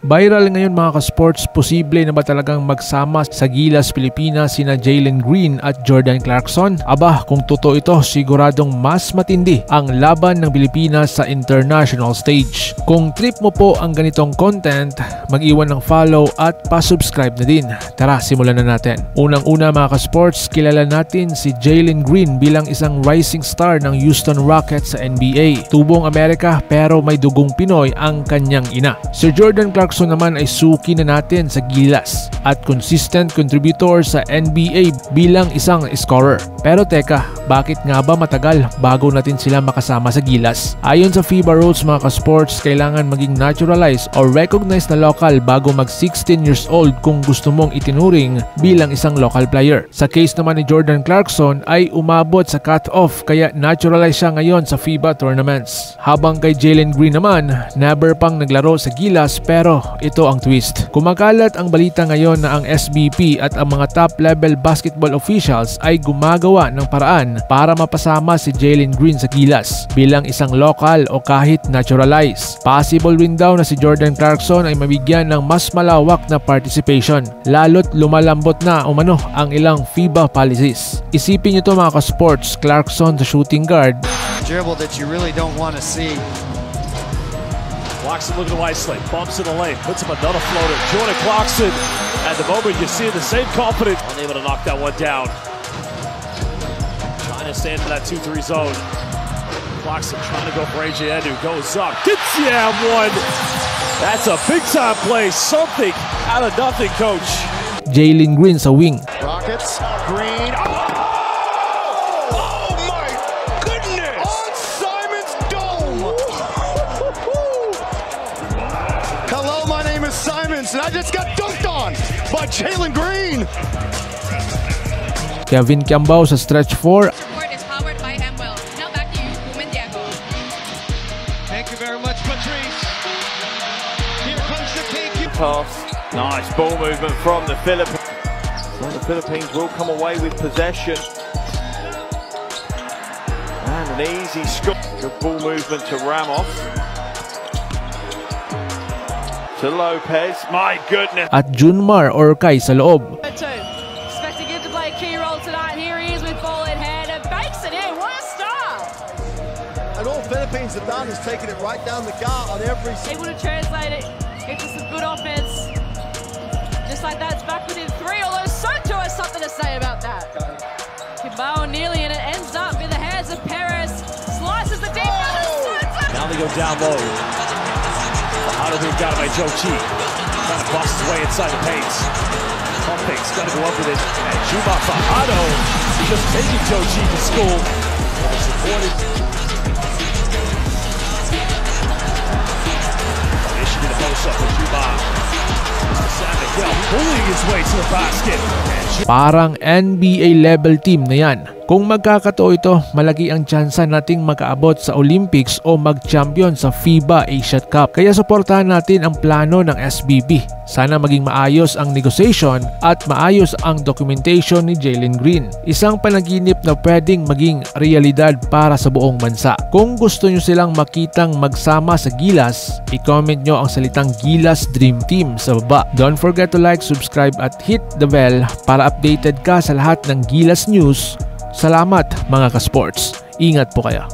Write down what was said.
Viral ngayon mga ka-sports, posible na ba talagang magsama sa Gilas Pilipinas sina Jalen Green at Jordan Clarkson? Aba, kung totoo ito, siguradong mas matindi ang laban ng Pilipinas sa international stage. Kung trip mo po ang ganitong content, mag-iwan ng follow at pa-subscribe na din. Tara, simulan na natin. Unang-una mga ka-sports, kilala natin si Jalen Green bilang isang rising star ng Houston Rockets sa NBA. Tubong Amerika pero may dugong Pinoy ang kanyang ina. Si Jordan Clarkson naman ay suki na natin sa Gilas at consistent contributor sa NBA bilang isang scorer. Pero teka, bakit nga ba matagal bago natin sila makasama sa Gilas? Ayon sa FIBA rules mga ka-sports, kailangan maging naturalized or recognized na local bago mag 16 years old kung gusto mong itinuring bilang isang local player. Sa case naman ni Jordan Clarkson ay umabot sa cut-off kaya naturalized siya ngayon sa FIBA tournaments. Habang kay Jalen Green naman, never pang naglaro sa Gilas pero ito ang twist. Kumakalat ang balita ngayon na ang SBP at ang mga top-level basketball officials ay gumagawa ng paraan para mapasama si Jalen Green sa Gilas bilang isang local o kahit naturalized. Possible rin daw na si Jordan Clarkson ay mabigyan ng mas malawak na participation, lalo't lumalambot na umano ang ilang FIBA policies. Isipin nyo to mga ka-sports, Clarkson sa shooting guard. Dribble that you really don't want to see. Clarkson looking to isolate, bumps in the lane, puts him another floater. Jordan Clarkson, at the moment you see the same confidence. Unable to knock that one down. Trying to stand in that 2-3 zone. Clarkson trying to go for AJ Edu, goes up, gets one. That's a big time play, something out of nothing, coach. Jalen Green sa wing. Rockets, Green. And I just got dunked on by Jalen Green. Kevin Kiambao sa stretch 4. Support is powered by Hemwell. Now back to you, Diego. Thank you very much, Patrice. Here comes the KQ pass. Nice ball movement from the Philippines. So the Philippines will come away with possession. And an easy score. Good ball movement to Ramos. To Lopez, my goodness. At Junmar Orcay sa loob. Expecting him to play a key role tonight. Here he is with ball in hand and bakes it in. What a start! And all Philippines have done is taken it right down the gut on every. Able to translate it into some good offense. Just like that, it's back within 3. Although Soto has something to say about that. Kimbao nearly, and it ends up in the hands of Perez. Slices the deep out of Soto. Now they go down low. Fajardo being got by Joe Chi. Trying to bust his way inside the paint. Pumping's got to go up with it. And Juba Fajardo just taking Joe Chi to school. Supported. Michigan to post up with Juba. Sam Miguel pulling his way to the basket. Parang NBA level team na yan. Kung magkakatotoo ito, malaki ang tsansa nating makaabot sa Olympics o mag-champion sa FIBA Asia Cup. Kaya suportahan natin ang plano ng SBP. Sana maging maayos ang negotiation at maayos ang documentation ni Jalen Green. Isang panaginip na pwedeng maging realidad para sa buong bansa. Kung gusto nyo silang makitang magsama sa Gilas, i-comment nyo ang salitang Gilas Dream Team sa baba. Don't forget to like, subscribe at hit the bell para updated ka sa lahat ng Gilas News. Salamat mga ka-sports. Ingat po kayo.